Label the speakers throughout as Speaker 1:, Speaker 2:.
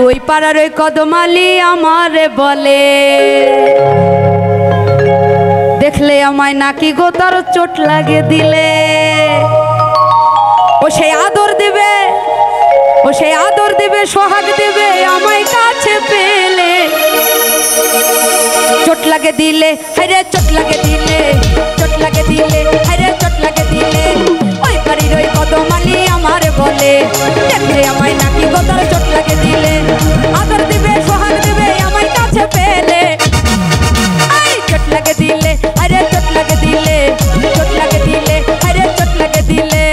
Speaker 1: ওই পাড়ার ওই কদমালি আমারে বলে, দেখলে আমায় নাকি গো তার চোট লাগে দিলে। ও সেই আদর দেবে, ও সেই আদর দেবে, সোহাগ দেবে আমায় কাছে পেলে। চোট লাগে দিলে, হায়রে চোট লাগে দিলে, চোট লাগে দিলে, হায়রে চোট লাগে দিলে। ওই বাড়ির ওই কদমালি আমারে বলে, দেখলে আমায় নাকি গো তার চোট লাগে দিলে। আদর দিবে, সোহাগ দিবে আমায় কাছে পেলে। চোট লাগে দিলে, হায়রে চোট লাগে দিলে, চোট লাগে দিলে, হায়রে চোট লাগে দিলে।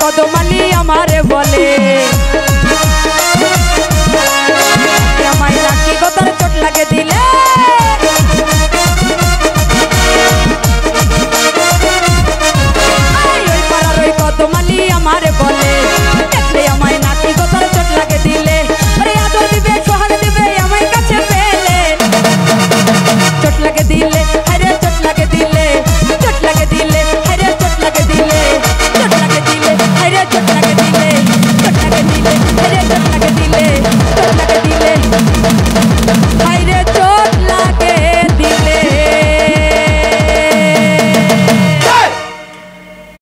Speaker 1: কদমালি আমারে বলে, আমায় নাকি গো তার চোট লাগে দিলে। ওই পাড়ার ওই কদমালি আমারে বলে, দেখলে আমায় নাকি গো তার চোট লাগে দিলে। আরে আদর দিবে, সোহাগ দিবে আমায় কাছে পেলে। চোট লাগে দিলে,